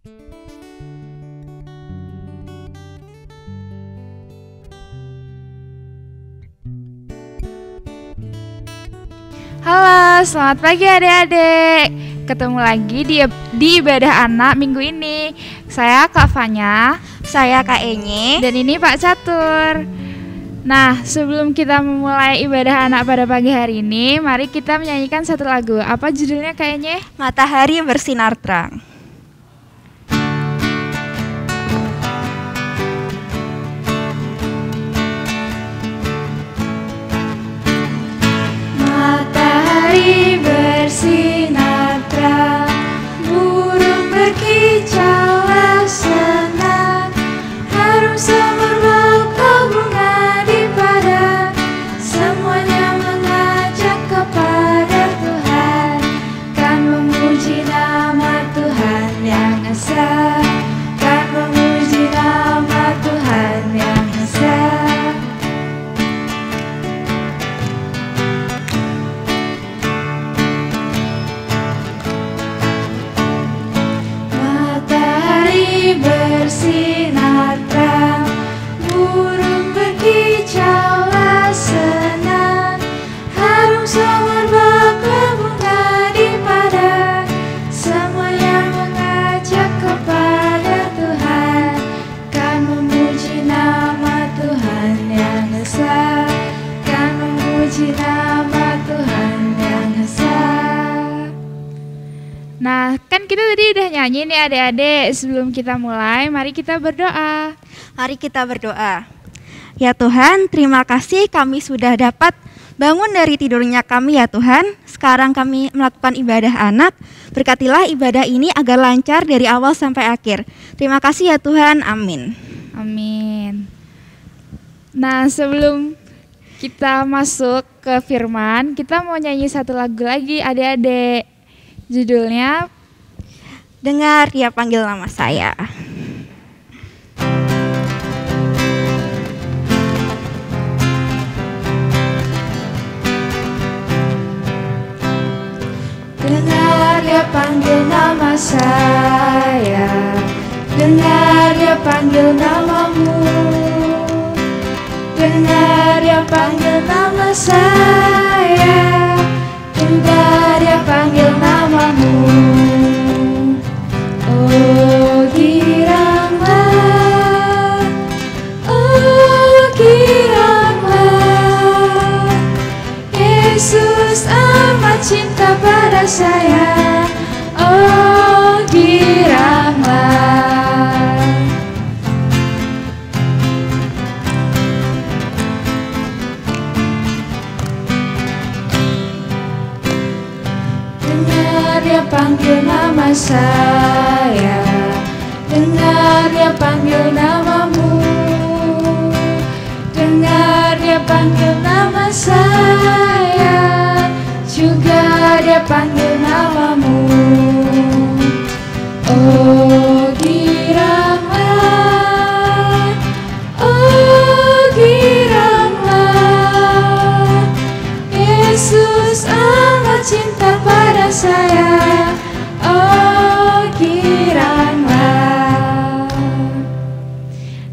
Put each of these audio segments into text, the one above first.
Halo, selamat pagi adik-adik. Ketemu lagi di ibadah anak minggu ini. Saya Kak Fanya, saya Kak Enye, dan ini Pak Catur. Nah, sebelum kita memulai ibadah anak pada pagi hari ini, mari kita menyanyikan satu lagu. Apa judulnya Kak Enye? Matahari Bersinar Terang. Matahari bersinar terang, burung berkicaulah senang, harum semerbak bunga di padang, semuanya mengajak kepada Tuhan, kan memuji nama Tuhan yang esa, kan memuji nama Tuhan yang esa. Bersinar terang, burung berkicaulah senang, harum semerbak bunga di padang, semuanya mengajak kepada Tuhan, kan memuji nama Tuhan yang esa, kan memuji nama Tuhan yang esa. Nah, kan kita tadi udah nyanyi nih adik-adik. Sebelum kita mulai, mari kita berdoa. Mari kita berdoa. Ya Tuhan, terima kasih kami sudah dapat bangun dari tidurnya kami ya Tuhan. Sekarang kami melakukan ibadah anak. Berkatilah ibadah ini agar lancar dari awal sampai akhir. Terima kasih ya Tuhan, amin. Amin. Nah, sebelum kita masuk ke firman, kita mau nyanyi satu lagu lagi adik-adik. Judulnya Dengar Dia Panggil Nama Saya. Dengar Dia panggil nama saya, dengar Dia panggil namamu, dengar Dia panggil nama saya, dengar Dia panggil namamu. Oh giranglah, Yesus amat cinta pada saya. Oh giranglah. Dengar Dia panggil nama saya, dengar Dia panggil namamu, dengar Dia panggil nama saya, juga Dia panggil namamu. Oh giranglah, Yesus amat cinta pada saya. Oh giranglah.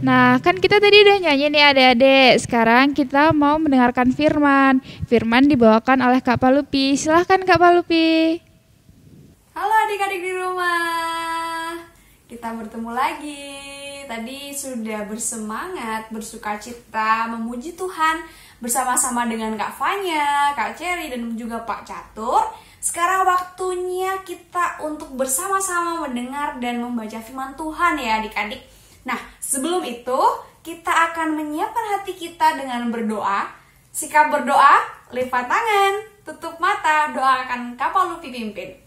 Nah, kan kita tadi udah nyanyi nih adik-adik. Sekarang kita mau mendengarkan firman. Firman dibawakan oleh Kak Palupi. Silahkan Kak Palupi. Halo adik-adik di rumah. Kita bertemu lagi. Tadi sudah bersemangat, bersukacita, memuji Tuhan bersama-sama dengan Kak Fanya, Kak Cherry, dan juga Pak Catur. Sekarang waktunya kita untuk bersama-sama mendengar dan membaca firman Tuhan ya adik-adik. Nah, sebelum itu kita akan menyiapkan hati kita dengan berdoa. Sikap berdoa, lipat tangan, tutup mata, doakan Kak Palupi pimpin.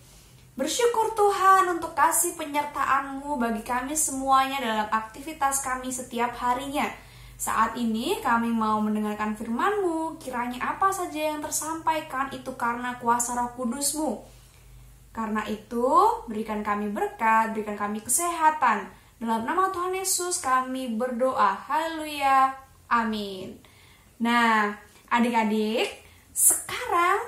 Bersyukur Tuhan untuk kasih penyertaan-Mu bagi kami semuanya dalam aktivitas kami setiap harinya. Saat ini kami mau mendengarkan firman-Mu, kiranya apa saja yang tersampaikan itu karena kuasa Roh Kudus-Mu. Karena itu, berikan kami berkat, berikan kami kesehatan. Dalam nama Tuhan Yesus kami berdoa. Haleluya. Amin. Nah, adik-adik, sekarang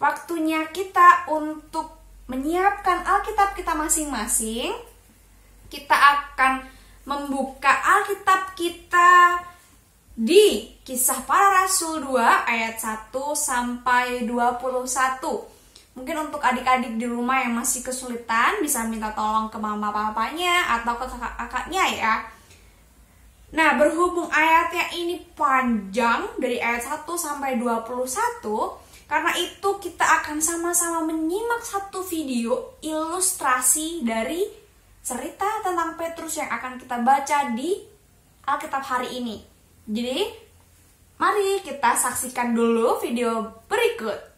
waktunya kita untuk menyiapkan Alkitab kita masing-masing. kita akan membuka Alkitab kita di Kisah Para Rasul 2 ayat 1 sampai 21. Mungkin untuk adik-adik di rumah yang masih kesulitan bisa minta tolong ke mama papanya atau ke kakak-kakaknya ya. Nah, berhubung ayatnya ini panjang dari ayat 1 sampai 21, karena itu kita akan sama-sama menyimak satu video ilustrasi dari cerita tentang Petrus yang akan kita baca di Alkitab hari ini. Jadi, mari kita saksikan dulu video berikut.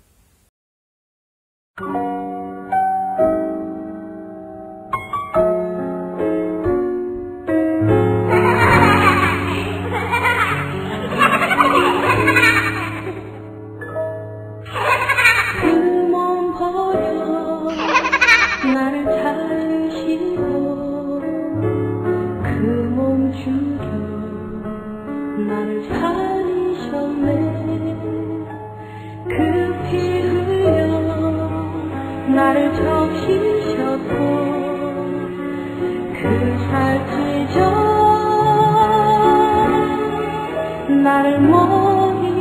나를 적시셨고 그 살찌져 나를 먹이셨네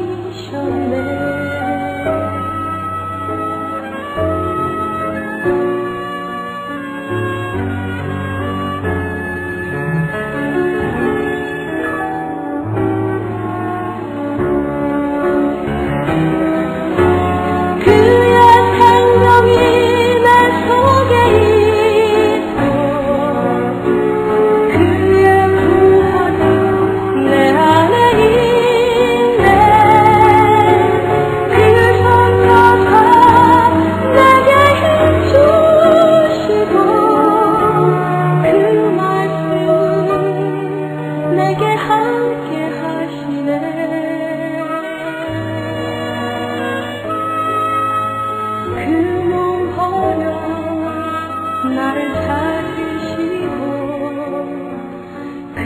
나를 찾으시고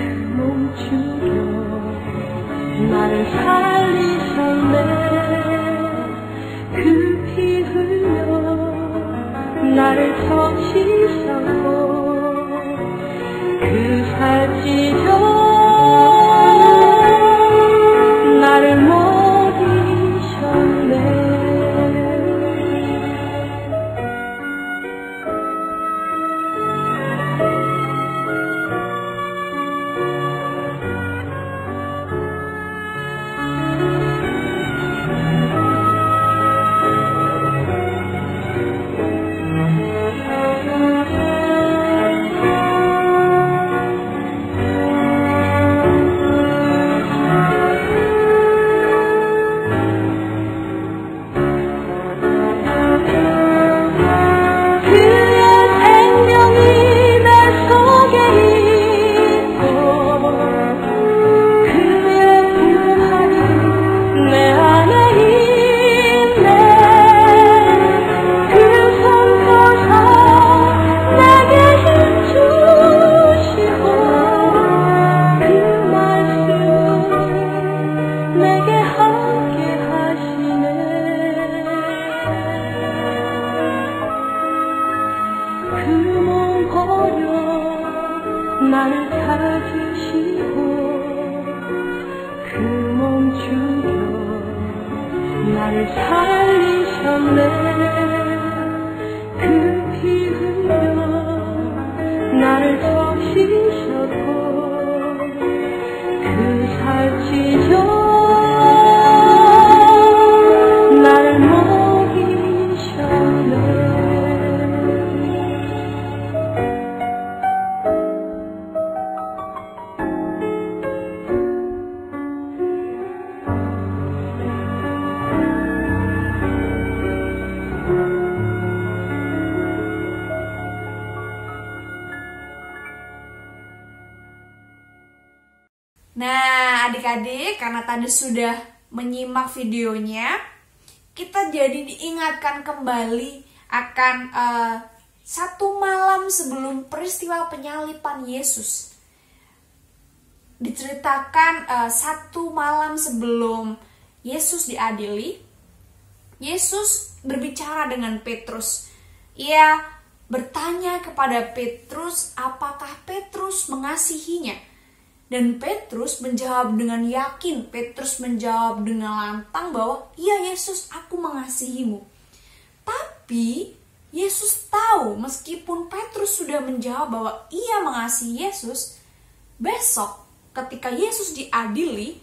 그 몸 죽여 나를 살리셨네 그 피 흘려 나를 적시셨고 그 살찌져 나를 먹이셨네 나를 찾으시고 그 몸 죽여 나를 살리셨네 그 피 흘려 나를 적시셨고 그 살찌져 나를 먹이셨네 Nah, adik-adik, karena tadi sudah menyimak videonya, kita jadi diingatkan kembali akan satu malam sebelum peristiwa penyaliban Yesus. Diceritakan satu malam sebelum Yesus diadili, Yesus berbicara dengan Petrus. Ia bertanya kepada Petrus apakah Petrus mengasihinya. Dan Petrus menjawab dengan yakin, Petrus menjawab dengan lantang bahwa, "Iya Yesus, aku mengasihimu." Tapi Yesus tahu meskipun Petrus sudah menjawab bahwa ia mengasihi Yesus, besok ketika Yesus diadili,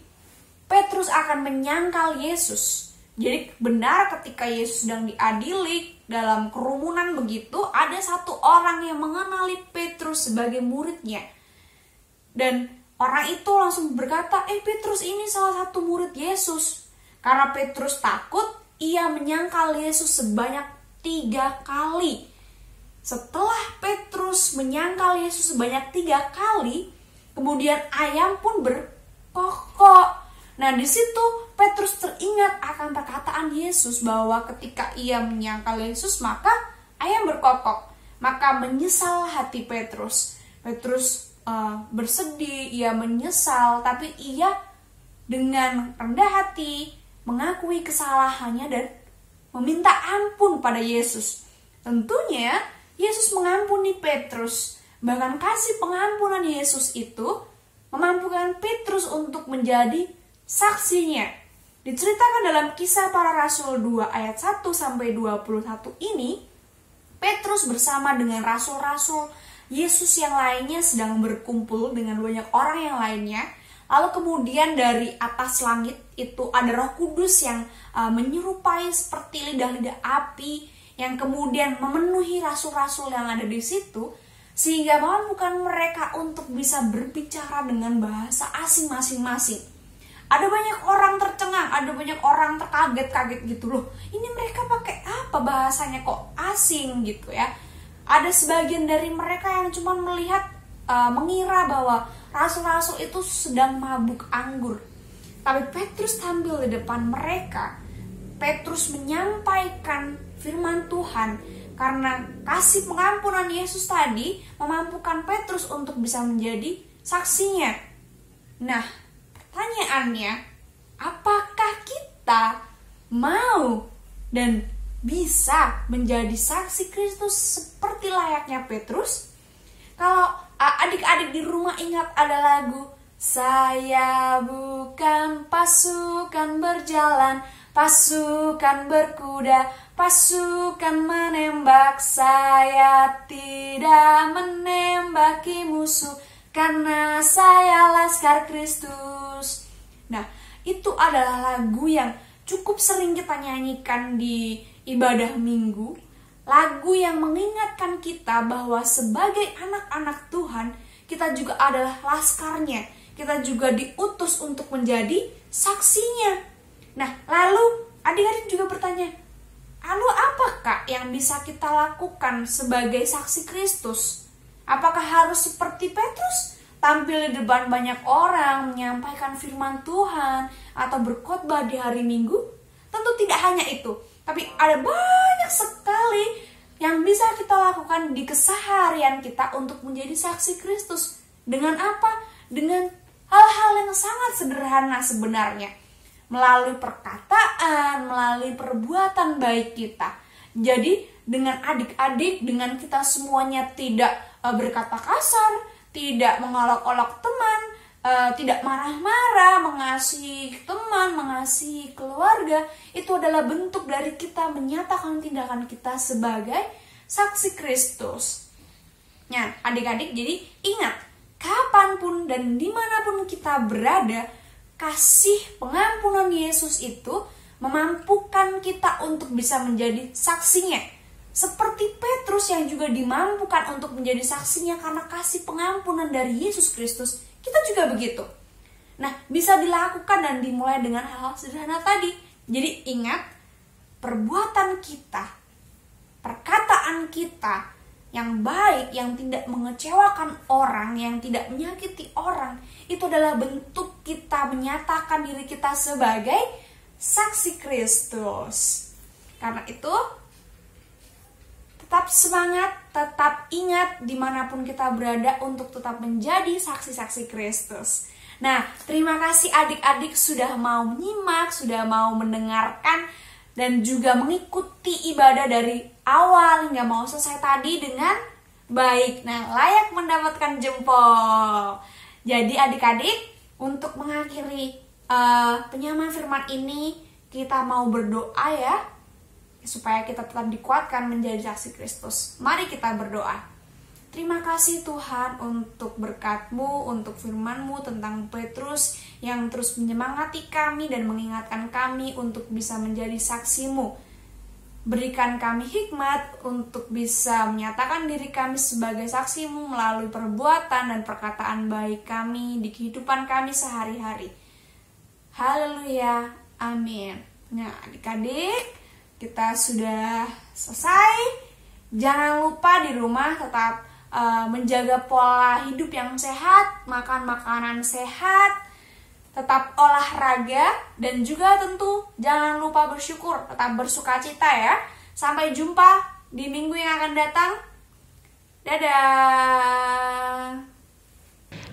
Petrus akan menyangkal Yesus. Jadi benar ketika Yesus sedang diadili dalam kerumunan begitu, ada satu orang yang mengenali Petrus sebagai muridnya. Dan orang itu langsung berkata, Petrus ini salah satu murid Yesus. Karena Petrus takut, ia menyangkal Yesus sebanyak 3 kali. Setelah Petrus menyangkal Yesus sebanyak 3 kali, kemudian ayam pun berkokok. Nah, di situ Petrus teringat akan perkataan Yesus bahwa ketika ia menyangkal Yesus, maka ayam berkokok. Maka menyesal hati Petrus. Petrus bersedih, ia menyesal, tapi ia dengan rendah hati mengakui kesalahannya dan meminta ampun pada Yesus. Tentunya Yesus mengampuni Petrus. Bahkan kasih pengampunan Yesus itu memampukan Petrus untuk menjadi saksinya. Diceritakan dalam Kisah Para Rasul 2 ayat 1 sampai 21 ini, Petrus bersama dengan rasul-rasul Yesus yang lainnya sedang berkumpul dengan banyak orang yang lainnya. Lalu kemudian dari atas langit itu ada Roh Kudus yang menyerupai seperti lidah-lidah api yang kemudian memenuhi rasul-rasul yang ada di situ, sehingga memampukan mereka untuk bisa berbicara dengan bahasa asing masing-masing. Ada banyak orang tercengang, ada banyak orang terkaget-kaget gitu loh. Ini mereka pakai apa bahasanya kok asing gitu ya. Ada sebagian dari mereka yang cuma melihat, mengira bahwa rasul-rasul itu sedang mabuk anggur. Tapi Petrus tampil di depan mereka. Petrus menyampaikan firman Tuhan karena kasih pengampunan Yesus tadi memampukan Petrus untuk bisa menjadi saksinya. Nah, pertanyaannya, apakah kita mau dan bisa menjadi saksi Kristus seperti layaknya Petrus? Kalau adik-adik di rumah ingat ada lagu, "Saya bukan pasukan berjalan, pasukan berkuda, pasukan menembak, saya tidak menembaki musuh, karena saya laskar Kristus." Nah, itu adalah lagu yang cukup sering kita nyanyikan di ibadah minggu. Lagu yang mengingatkan kita bahwa sebagai anak-anak Tuhan, kita juga adalah laskarnya. Kita juga diutus untuk menjadi saksinya. Nah, lalu adik-adik juga bertanya, lalu apakah yang bisa kita lakukan sebagai saksi Kristus? Apakah harus seperti Petrus? Tampil di depan banyak orang, menyampaikan firman Tuhan, atau berkhotbah di hari Minggu? Tentu tidak hanya itu. Tapi ada banyak sekali yang bisa kita lakukan di keseharian kita untuk menjadi saksi Kristus. Dengan apa? Dengan hal-hal yang sangat sederhana sebenarnya. Melalui perkataan, melalui perbuatan baik kita. Jadi dengan adik-adik, dengan kita semuanya tidak berkata kasar, tidak mengolok-olok teman, tidak marah-marah, mengasihi teman, mengasihi keluarga, itu adalah bentuk dari kita menyatakan tindakan kita sebagai saksi Kristus. Nah, adik-adik, jadi ingat, kapanpun dan dimanapun kita berada, kasih pengampunan Yesus itu memampukan kita untuk bisa menjadi saksinya. Seperti Petrus yang juga dimampukan untuk menjadi saksinya karena kasih pengampunan dari Yesus Kristus, kita juga begitu. Nah, bisa dilakukan dan dimulai dengan hal-hal sederhana tadi. Jadi ingat, perbuatan kita, perkataan kita yang baik, yang tidak mengecewakan orang, yang tidak menyakiti orang, itu adalah bentuk kita menyatakan diri kita sebagai saksi Kristus. Karena itu, tetap semangat, tetap ingat dimanapun kita berada untuk tetap menjadi saksi-saksi Kristus. Nah, terima kasih adik-adik sudah mau menyimak, sudah mau mendengarkan, dan juga mengikuti ibadah dari awal hingga mau selesai tadi dengan baik. Nah, layak mendapatkan jempol. Jadi adik-adik, untuk mengakhiri penyamaan firman ini, kita mau berdoa ya, supaya kita tetap dikuatkan menjadi saksi Kristus. Mari kita berdoa. Terima kasih Tuhan untuk berkat-Mu, untuk firman-Mu tentang Petrus yang terus menyemangati kami dan mengingatkan kami untuk bisa menjadi saksi-Mu. Berikan kami hikmat untuk bisa menyatakan diri kami sebagai saksi-Mu melalui perbuatan dan perkataan baik kami di kehidupan kami sehari-hari. Haleluya, amin. Nah, adik-adik, kita sudah selesai. Jangan lupa di rumah tetap menjaga pola hidup yang sehat, makan makanan sehat, tetap olahraga, dan juga tentu jangan lupa bersyukur, tetap bersukacita ya. Sampai jumpa di minggu yang akan datang. Dadah.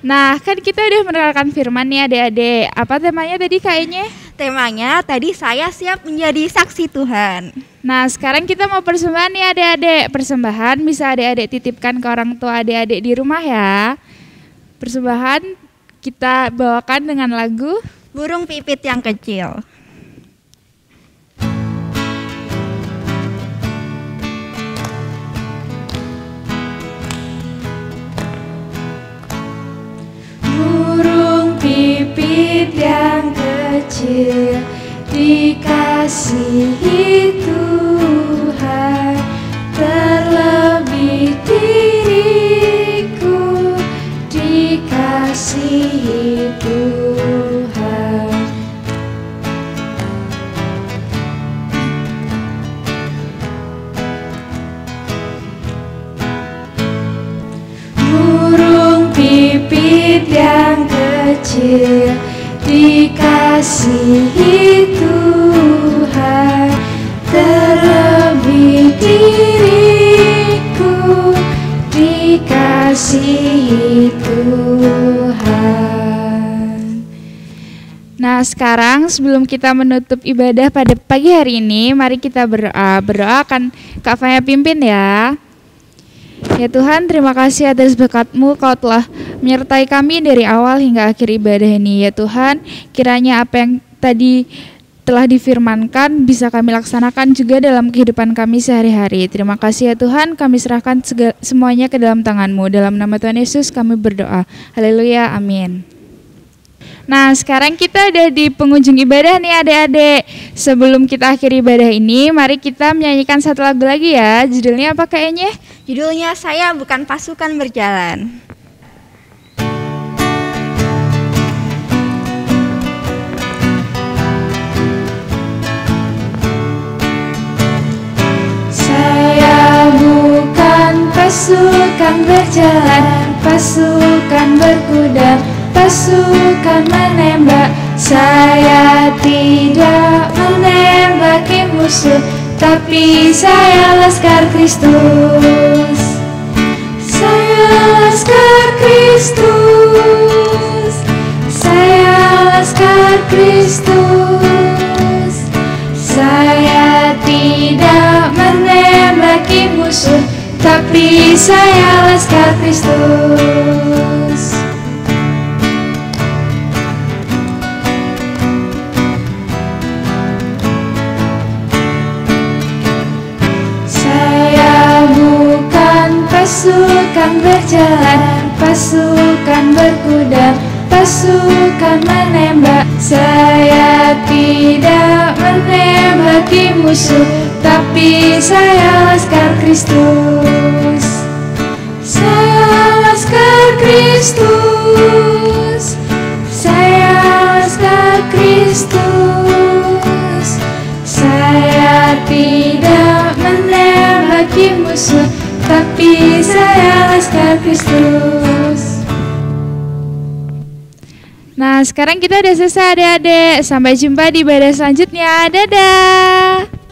Nah, kan kita udah mendengarkan firman nih adik-adik. Apa temanya tadi kayaknya? Temanya tadi saya siap menjadi saksi Tuhan. Nah, sekarang kita mau persembahan nih adik-adik. Persembahan bisa adik-adik titipkan ke orang tua adik-adik di rumah ya. Persembahan kita bawakan dengan lagu Burung Pipit yang Kecil. Burung pipit yang kecil dikasihi Tuhan, terlebih diriku dikasihi Tuhan. Burung pipit yang kecil dikasihi Tuhan, terlebih diriku dikasihi Tuhan. Nah, sekarang sebelum kita menutup ibadah pada pagi hari ini, mari kita berdoa. Berdoa akan Kak Faya pimpin ya. Ya Tuhan, terima kasih atas berkat-Mu, Kau telah menyertai kami dari awal hingga akhir ibadah ini. Ya Tuhan, kiranya apa yang tadi telah difirmankan bisa kami laksanakan juga dalam kehidupan kami sehari-hari. Terima kasih ya Tuhan, kami serahkan semuanya ke dalam tangan-Mu. Dalam nama Tuhan Yesus kami berdoa. Haleluya, amin. Nah, sekarang kita ada di penghujung ibadah nih adik-adik. Sebelum kita akhiri ibadah ini, mari kita menyanyikan satu lagu lagi ya. Judulnya apa kayaknya? Judulnya Saya Bukan Pasukan Berjalan. Saya bukan pasukan berjalan, pasukan berkuda, pasukan menembak. Saya tidak menembaki musuh, tapi saya laskar Kristus. Saya laskar Kristus. Saya laskar Kristus. Saya tidak menembaki musuh, tapi saya laskar Kristus. Pasukan berjalan, pasukan berkuda, pasukan menembak. Saya tidak menembaki musuh, tapi saya laskar Kristus. Saya laskar Kristus. Saya laskar Kristus. Saya tidak menembaki musuh, tapi saya laskar Kristus. Nah, sekarang kita udah selesai adik-adik. Sampai jumpa di ibadah selanjutnya. Dadah.